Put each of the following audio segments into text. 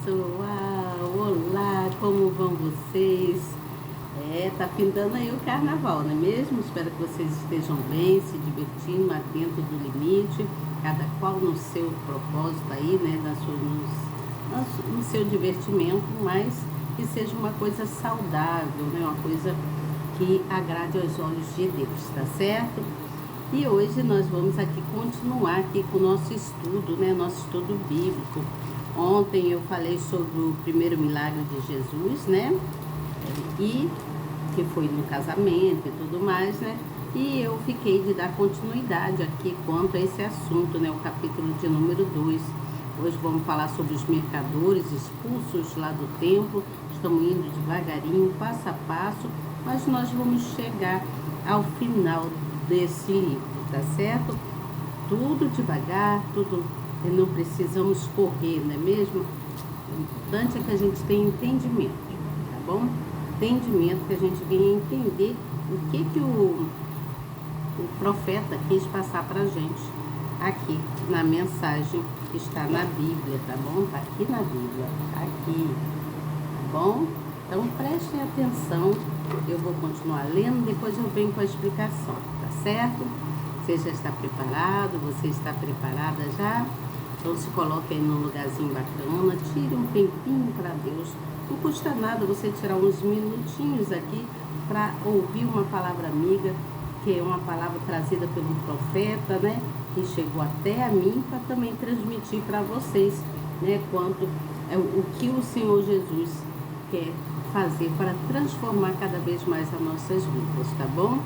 pessoal, olá, como vão vocês? Tá pintando aí o carnaval, não é mesmo? Espero que vocês estejam bem, se divertindo, atento do limite, cada qual no seu propósito aí, né, no seu divertimento, mas que seja uma coisa saudável, né, uma coisa que agrade aos olhos de Deus, tá certo? E hoje nós vamos aqui continuar aqui com o nosso estudo, né, nosso estudo bíblico. Ontem eu falei sobre o primeiro milagre de Jesus, né, e que foi no casamento e tudo mais, né, e eu fiquei de dar continuidade aqui quanto a esse assunto, né, o capítulo de número 2. Hoje vamos falar sobre os mercadores expulsos lá do templo. Estamos indo devagarinho, passo a passo, mas nós vamos chegar ao final desse livro, tá certo? Tudo devagar, tudo, não precisamos correr, não é mesmo? O importante é que a gente tenha entendimento, tá bom? Entendimento, que a gente venha entender o que o profeta quis passar pra gente aqui na mensagem que está na Bíblia, tá bom? Tá aqui na Bíblia, aqui, tá bom? Então prestem atenção, eu vou continuar lendo, depois eu venho com a explicação, tá certo? Você já está preparado? Você está preparada já? Então se coloque aí num lugarzinho bacana, tire um tempinho para Deus. Não custa nada você tirar uns minutinhos aqui para ouvir uma palavra amiga, que é uma palavra trazida pelo profeta, né? Que chegou até a mim para também transmitir para vocês, né? Quanto é o que o Senhor Jesus quer fazer para transformar cada vez mais as nossas vidas, tá bom?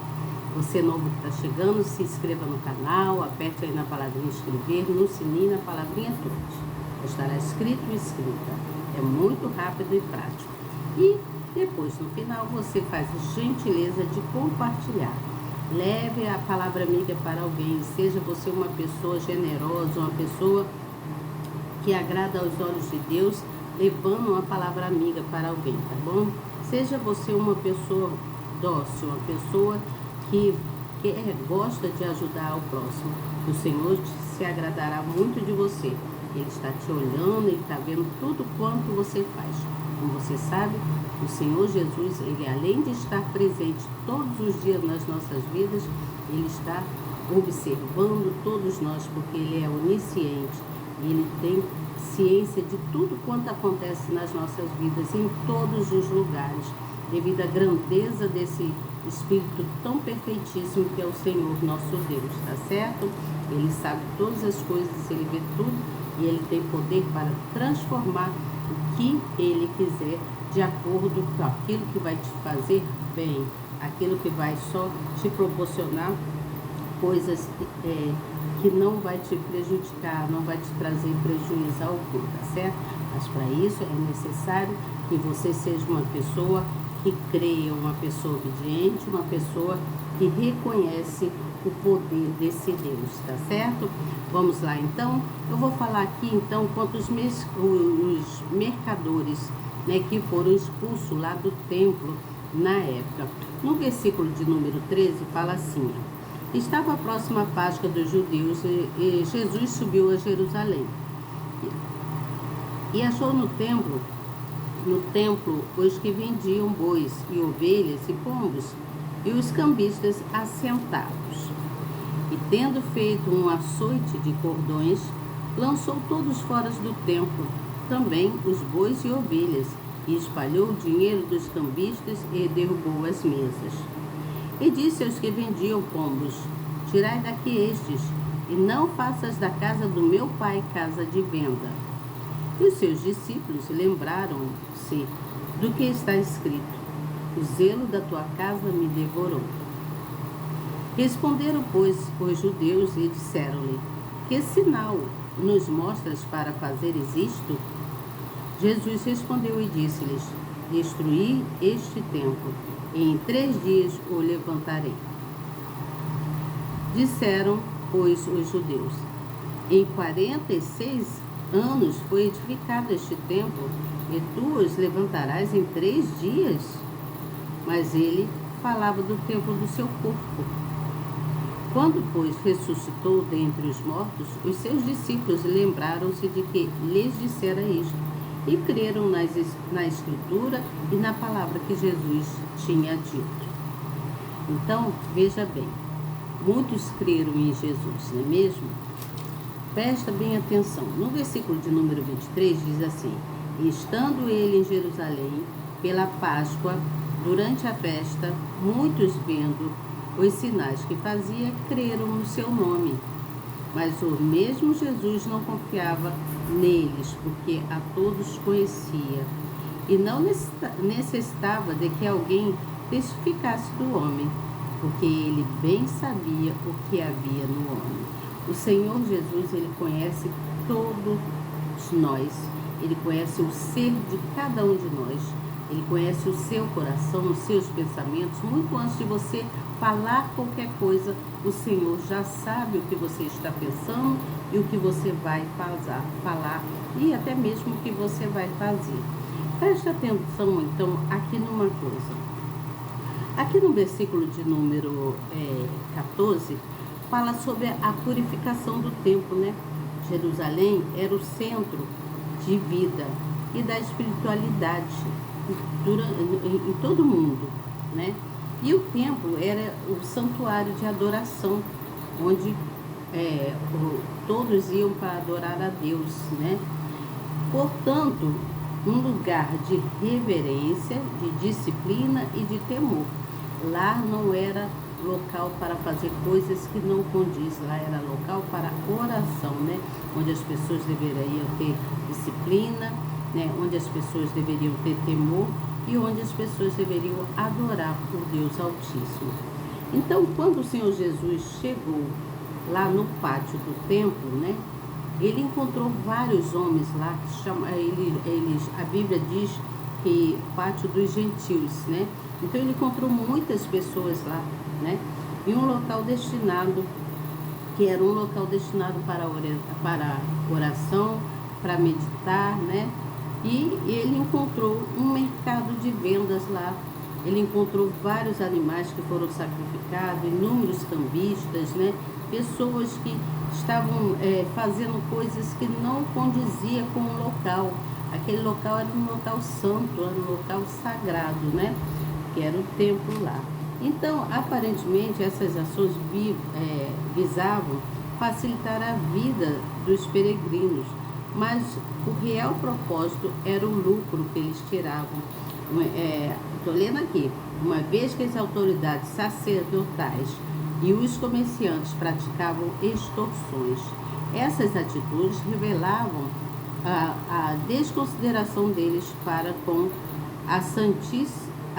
Você novo que está chegando, se inscreva no canal, aperte aí na palavrinha inscrever, no sininho, na palavrinha todos. Estará escrito e escrita. É muito rápido e prático. E depois, no final, você faz a gentileza de compartilhar. Leve a palavra amiga para alguém, seja você uma pessoa generosa, uma pessoa que agrada aos olhos de Deus, levando uma palavra amiga para alguém, tá bom? Seja você uma pessoa dócil, uma pessoa que gosta de ajudar ao próximo. O Senhor se agradará muito de você. Ele está te olhando, Ele está vendo tudo quanto você faz. Como você sabe, o Senhor Jesus, Ele além de estar presente todos os dias nas nossas vidas, Ele está observando todos nós, porque Ele é onisciente. Ele tem ciência de tudo quanto acontece nas nossas vidas, em todos os lugares, devido à grandeza desse Espírito tão perfeitíssimo que é o Senhor nosso Deus, tá certo? Ele sabe todas as coisas, Ele vê tudo e Ele tem poder para transformar o que Ele quiser, de acordo com aquilo que vai te fazer bem, aquilo que vai só te proporcionar coisas que não vai te prejudicar, não vai te trazer prejuízo algum, tá certo? Mas para isso é necessário que você seja uma pessoa que creia, uma pessoa obediente, uma pessoa que reconhece o poder desse Deus, tá certo? Vamos lá então, eu vou falar aqui então quanto os mercadores, né, que foram expulsos lá do templo na época. No versículo de número 13 fala assim: estava próxima a Páscoa dos judeus e Jesus subiu a Jerusalém e achou no templo os que vendiam bois e ovelhas e pombos e os cambistas assentados. E tendo feito um açoite de cordões, lançou todos fora do templo, também os bois e ovelhas, e espalhou o dinheiro dos cambistas e derrubou as mesas. E disse aos que vendiam pombos: tirai daqui estes, e não faças da casa do meu pai casa de venda. E os seus discípulos lembraram-se do que está escrito: o zelo da tua casa me devorou. Responderam, pois, os judeus e disseram-lhe: que sinal nos mostras para fazeres isto? Jesus respondeu e disse-lhes: destruí este templo, e em 3 dias o levantarei. Disseram, pois, os judeus: em 46 anos foi edificado este templo, e tu os levantarás em 3 dias? Mas ele falava do templo do seu corpo. Quando, pois, ressuscitou dentre os mortos, os seus discípulos lembraram-se de que lhes dissera isto, e creram na Escritura e na palavra que Jesus tinha dito. Então, veja bem, muitos creram em Jesus, não é mesmo? Presta bem atenção. No versículo de número 23 diz assim: "E estando ele em Jerusalém pela Páscoa, durante a festa, muitos vendo os sinais que fazia, creram no seu nome. Mas o mesmo Jesus não confiava neles, porque a todos conhecia, e não necessitava de que alguém testificasse do homem, porque ele bem sabia o que havia no homem." O Senhor Jesus, ele conhece todos nós, ele conhece o ser de cada um de nós, ele conhece o seu coração, os seus pensamentos. Muito antes de você falar qualquer coisa, o Senhor já sabe o que você está pensando e o que você vai falar e até mesmo o que você vai fazer. Preste atenção, então, aqui numa coisa. Aqui no versículo de número 14, fala sobre a purificação do templo, né? Jerusalém era o centro de vida e da espiritualidade em todo o mundo, né? E o templo era o santuário de adoração, onde todos iam para adorar a Deus, né? Portanto, um lugar de reverência, de disciplina e de temor. Lá não era local para fazer coisas que não condiz, lá era local para oração, né? Onde as pessoas deveriam ter disciplina, né? Onde as pessoas deveriam ter temor e onde as pessoas deveriam adorar por Deus Altíssimo. Então, quando o Senhor Jesus chegou lá no pátio do templo, né? Ele encontrou vários homens lá, que a Bíblia diz que pátio dos gentios, né? Então ele encontrou muitas pessoas lá, né? Em um local destinado, que era um local destinado para oração, para meditar, né? E ele encontrou um mercado de vendas lá. Ele encontrou vários animais que foram sacrificados, inúmeros cambistas, né? Pessoas que estavam fazendo coisas que não condizia com o local. Aquele local era um local santo, era um local sagrado, né? Que era o templo lá. Então, aparentemente, essas ações visavam facilitar a vida dos peregrinos, mas o real propósito era o lucro que eles tiravam. Estou lendo aqui: uma vez que as autoridades sacerdotais e os comerciantes praticavam extorsões, essas atitudes revelavam a desconsideração deles para com a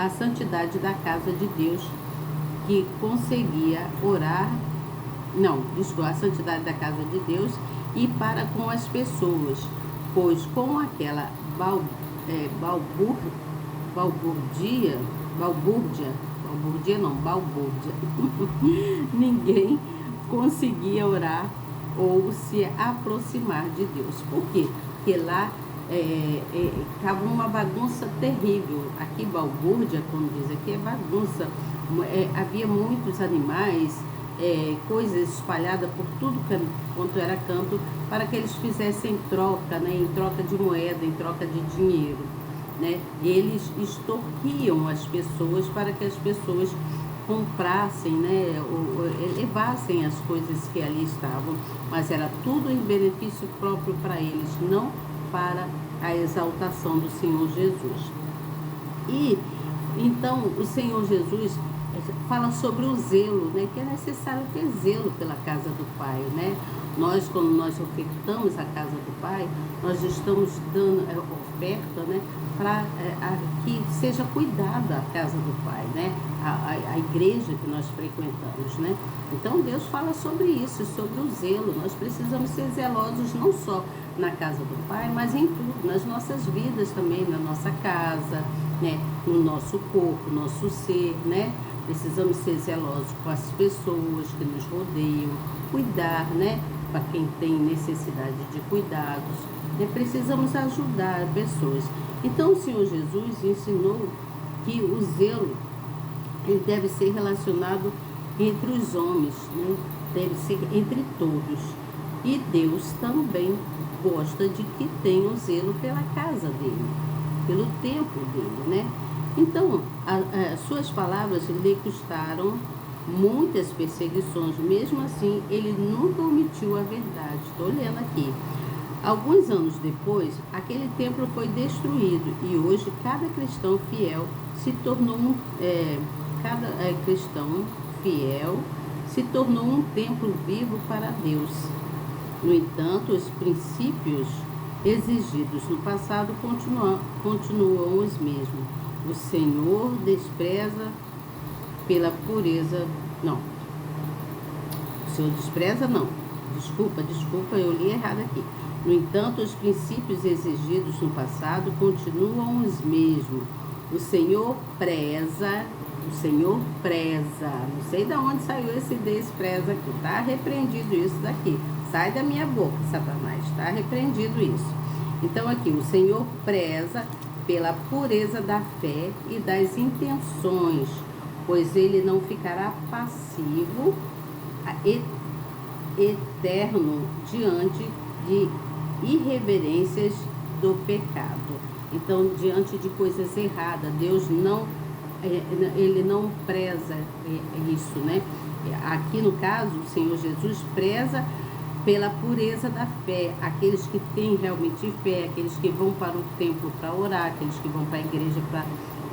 santidade da casa de Deus, que conseguia a santidade da casa de Deus e para com as pessoas, pois com aquela balbúrdia, ninguém conseguia orar ou se aproximar de Deus. Por quê? Porque lá estava uma bagunça terrível. Aqui, balbúrdia, como diz aqui, é bagunça. Havia muitos animais, coisas espalhadas por tudo quanto era canto, para que eles fizessem troca, né, em troca de moeda, em troca de dinheiro, né? E eles extorquiam as pessoas para que as pessoas comprassem, né, ou levassem as coisas que ali estavam, mas era tudo em benefício próprio para eles, não para a exaltação do Senhor Jesus. E então o Senhor Jesus fala sobre o zelo, né, que é necessário ter zelo pela casa do Pai, né? Nós, quando nós ofertamos a casa do Pai, nós estamos dando oferta, né, para que seja cuidada a casa do Pai, né? A igreja que nós frequentamos, né? Então Deus fala sobre isso, sobre o zelo. Nós precisamos ser zelosos não só na casa do Pai, mas em tudo, nas nossas vidas também, na nossa casa, né? No nosso corpo, nosso ser, né? Precisamos ser zelosos com as pessoas que nos rodeiam, cuidar, né? Para quem tem necessidade de cuidados, né? Precisamos ajudar pessoas. Então o Senhor Jesus ensinou que o zelo ele deve ser relacionado entre os homens, né? Deve ser entre todos. E Deus também gosta de que tenham zelo pela casa dele, pelo templo dele, né? Então, suas palavras lhe custaram muitas perseguições. Mesmo assim, ele nunca omitiu a verdade. Estou lendo aqui. Alguns anos depois, aquele templo foi destruído e hoje cada cristão fiel se tornou um templo vivo para Deus. No entanto, os princípios exigidos no passado continuam os mesmos. O Senhor despreza pela pureza. Não. O Senhor despreza, não. Desculpa, eu li errado aqui. No entanto, os princípios exigidos no passado continuam os mesmos. O Senhor preza, não sei de onde saiu esse despreza aqui, está repreendido isso daqui. Sai da minha boca, Satanás, está repreendido isso. Então aqui, o Senhor preza pela pureza da fé e das intenções, pois ele não ficará passivo, eterno, diante de irreverências do pecado. Então, diante de coisas erradas, Deus ele não preza isso, né? Aqui no caso, o Senhor Jesus preza pela pureza da fé, aqueles que têm realmente fé, aqueles que vão para o templo para orar, aqueles que vão para a igreja para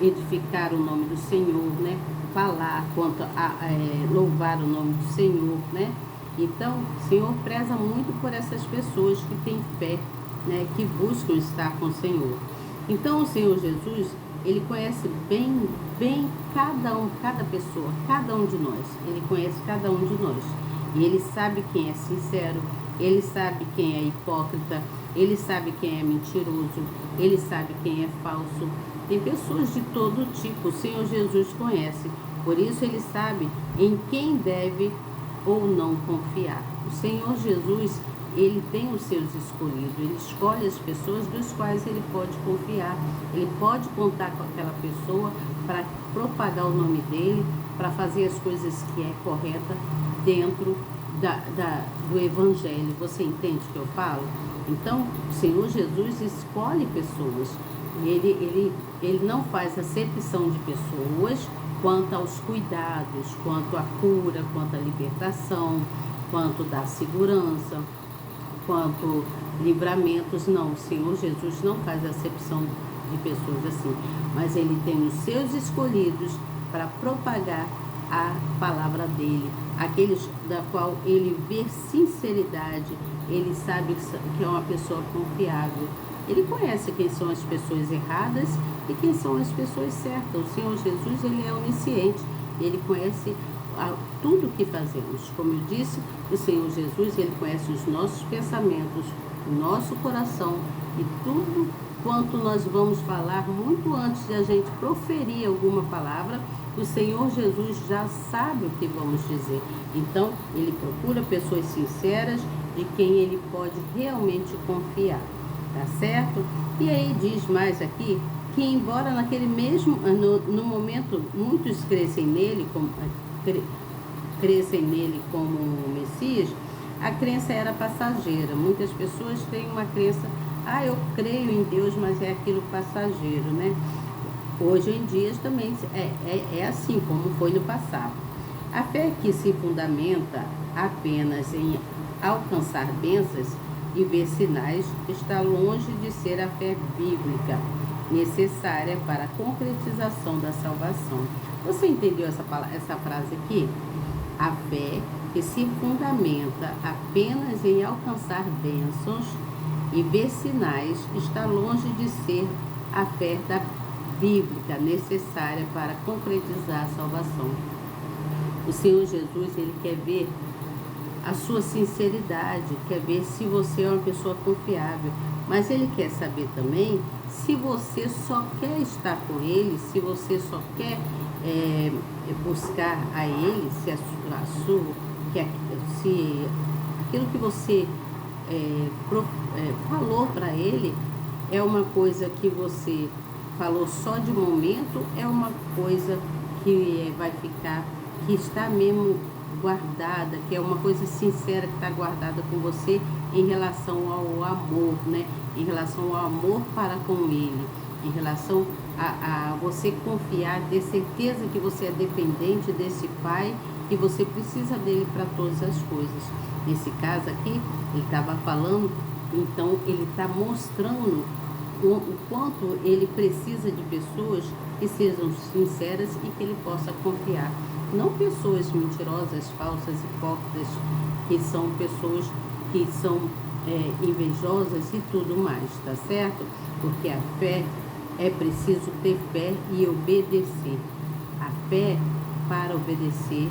edificar o nome do Senhor, né? Falar quanto a louvar o nome do Senhor, né? Então, o Senhor preza muito por essas pessoas que têm fé, né? Que buscam estar com o Senhor. Então, o Senhor Jesus, ele conhece bem cada pessoa, cada um de nós. Ele conhece cada um de nós. E ele sabe quem é sincero, ele sabe quem é hipócrita, ele sabe quem é mentiroso, ele sabe quem é falso. Tem pessoas de todo tipo, o Senhor Jesus conhece. Por isso ele sabe em quem deve ou não confiar. O Senhor Jesus, ele tem os seus escolhidos, ele escolhe as pessoas dos quais ele pode confiar. Ele pode contar com aquela pessoa para propagar o nome dele, para fazer as coisas que é correta dentro do Evangelho. Você entende o que eu falo? Então, o Senhor Jesus escolhe pessoas. Ele não faz acepção de pessoas quanto aos cuidados, quanto à cura, quanto à libertação, quanto da segurança, quanto livramentos. Não, o Senhor Jesus não faz acepção de pessoas assim, mas ele tem os seus escolhidos para propagar a palavra dele, aqueles da qual ele vê sinceridade, ele sabe que é uma pessoa confiável. Ele conhece quem são as pessoas erradas e quem são as pessoas certas. O Senhor Jesus, ele é onisciente, ele conhece tudo o que fazemos. Como eu disse, o Senhor Jesus, ele conhece os nossos pensamentos, o nosso coração e tudo quanto nós vamos falar muito antes de a gente proferir alguma palavra. O Senhor Jesus já sabe o que vamos dizer. Então, ele procura pessoas sinceras de quem ele pode realmente confiar. Tá certo? E aí diz mais aqui que embora naquele mesmo, no momento, muitos crescem nele como Messias, a crença era passageira. Muitas pessoas têm uma crença, eu creio em Deus, mas é aquilo passageiro, né? Hoje em dia também é assim como foi no passado. A fé que se fundamenta apenas em alcançar bênçãos e ver sinais está longe de ser a fé bíblica necessária para a concretização da salvação. Você entendeu essa frase aqui? A fé que se fundamenta apenas em alcançar bênçãos e ver sinais está longe de ser a fé bíblica necessária para concretizar a salvação. O Senhor Jesus, ele quer ver a sua sinceridade, quer ver se você é uma pessoa confiável, mas ele quer saber também se você só quer estar com ele, se você só quer buscar a ele, se aquilo que você falou para ele é uma coisa que você falou só de momento, é uma coisa que vai ficar, que está mesmo guardada, que é uma coisa sincera que está guardada com você em relação ao amor, né? Em relação ao amor para com Ele, em relação a você confiar, ter certeza que você é dependente desse Pai e você precisa dele para todas as coisas. Nesse caso aqui, ele estava falando, então ele está mostrando o quanto ele precisa de pessoas que sejam sinceras e que ele possa confiar. Não pessoas mentirosas, falsas, hipócritas, que são pessoas que são invejosas e tudo mais, tá certo? Porque a fé, é preciso ter fé e obedecer. A fé para obedecer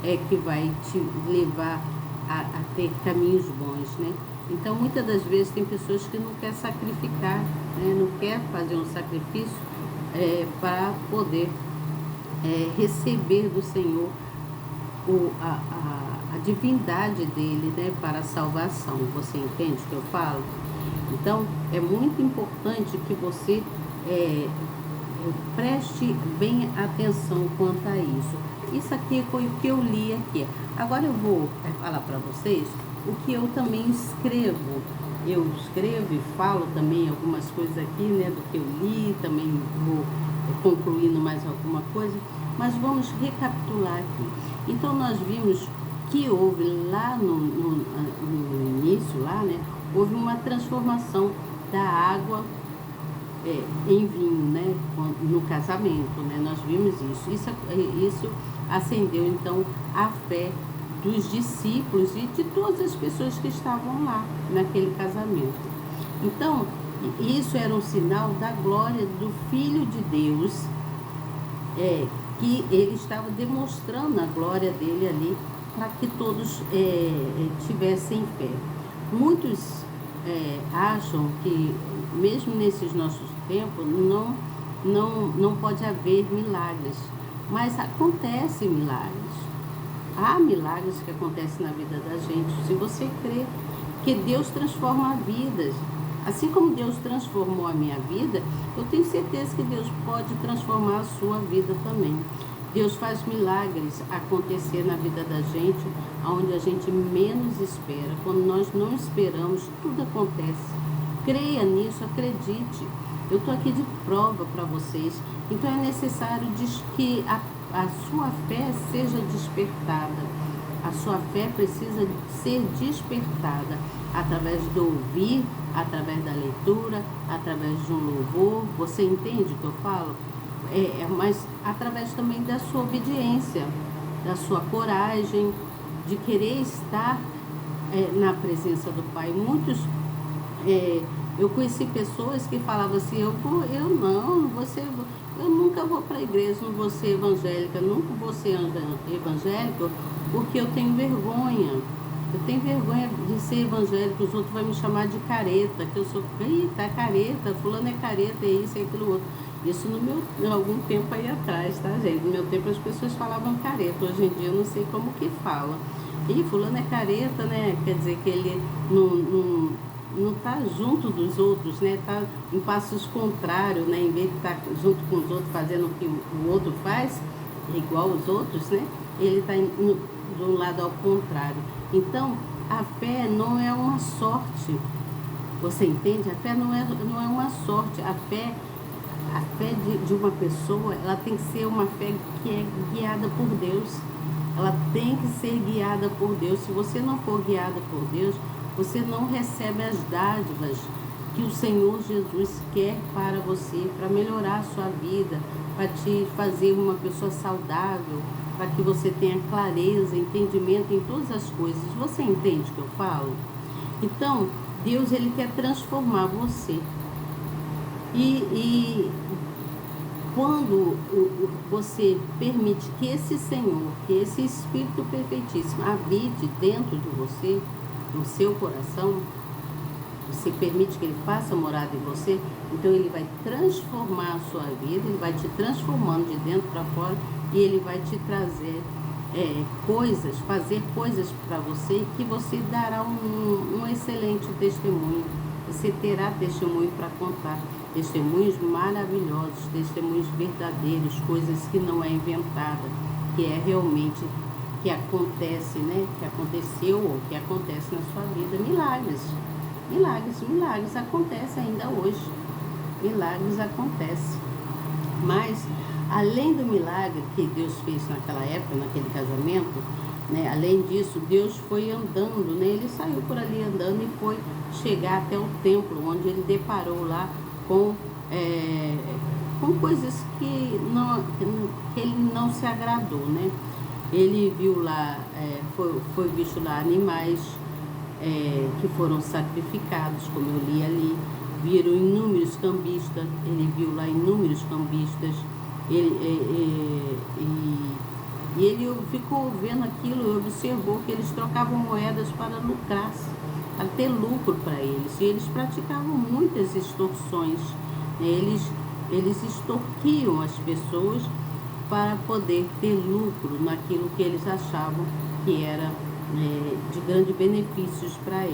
é que vai te levar a ter caminhos bons, né? Então, muitas das vezes tem pessoas que não querem sacrificar, né? Não quer fazer um sacrifício para poder receber do Senhor a divindade dele, né? Para a salvação. Você entende o que eu falo? Então, é muito importante que você preste bem atenção quanto a isso. Isso aqui foi o que eu li aqui. Agora eu vou falar para vocês o que eu também escrevo. Eu escrevo e falo também algumas coisas aqui, né, do que eu li, também vou concluindo mais alguma coisa, mas vamos recapitular aqui. Então nós vimos que houve lá no início, lá, né, houve uma transformação da água em vinho, né, no casamento, né, nós vimos isso. Isso acendeu então a fé dos discípulos e de todas as pessoas que estavam lá naquele casamento. Então, isso era um sinal da glória do Filho de Deus, que ele estava demonstrando a glória dele ali para que todos tivessem fé. Muitos acham que mesmo nesses nossos tempos não pode haver milagres, mas acontecem milagres. Há milagres que acontecem na vida da gente, se você crê que Deus transforma vidas. Assim como Deus transformou a minha vida, eu tenho certeza que Deus pode transformar a sua vida também. Deus faz milagres acontecer na vida da gente, onde a gente menos espera. Quando nós não esperamos, tudo acontece. Creia nisso, acredite. Eu estou aqui de prova para vocês. Então é necessário que a sua fé seja despertada. A sua fé precisa ser despertada através do ouvir, através da leitura, através de um louvor. Você entende o que eu falo? Mas através também da sua obediência, da sua coragem, de querer estar na presença do Pai. Muitos, eu conheci pessoas que falavam assim, eu nunca vou para a igreja, não vou ser evangélica, nunca vou ser evangélico, porque eu tenho vergonha. Eu tenho vergonha de ser evangélico, os outros vão me chamar de careta, que eu sou, eita, careta, fulano é careta, é isso, é aquilo outro. Isso em algum tempo aí atrás, tá, gente? No meu tempo as pessoas falavam careta, hoje em dia eu não sei como que fala. E fulano é careta, né? Quer dizer que ele não está junto dos outros, né? Está em passos contrários, né? Em vez de estar junto com os outros fazendo o que o outro faz, igual os outros, né? Ele está de um lado ao contrário. Então, a fé não é uma sorte. Você entende? A fé não é uma sorte. A fé de uma pessoa, ela tem que ser uma fé que é guiada por Deus. Ela tem que ser guiada por Deus. Se você não for guiada por Deus, você não recebe as dádivas que o Senhor Jesus quer para você, para melhorar a sua vida, para te fazer uma pessoa saudável, para que você tenha clareza, entendimento em todas as coisas. Você entende o que eu falo? Então, Deus, ele quer transformar você. E quando você permite que esse Senhor, que esse Espírito Perfeitíssimo habite dentro de você, no seu coração, você permite que ele faça morada em você, então ele vai transformar a sua vida, ele vai te transformando de dentro para fora e ele vai te trazer fazer coisas para você que você dará um excelente testemunho. Você terá testemunho para contar, testemunhos maravilhosos, testemunhos verdadeiros, coisas que não é inventada, que é realmente que acontece, né? Que aconteceu ou que acontece na sua vida. Milagres, milagres, milagres acontecem ainda hoje. Milagres acontecem. Mas, além do milagre que Deus fez naquela época, naquele casamento, né? Além disso, Deus foi andando, né? Ele saiu por ali andando e foi chegar até o templo, onde ele deparou lá com, com coisas que ele não se agradou, né? Ele viu lá, foi visto lá animais que foram sacrificados, como eu li ali, viram inúmeros cambistas, ele viu lá inúmeros cambistas, e ele ficou vendo aquilo e observou que eles trocavam moedas para lucrar, para ter lucro para eles. E eles praticavam muitas extorsões. Eles extorquiam as pessoas para poder ter lucro naquilo que eles achavam que era de grandes benefícios para eles.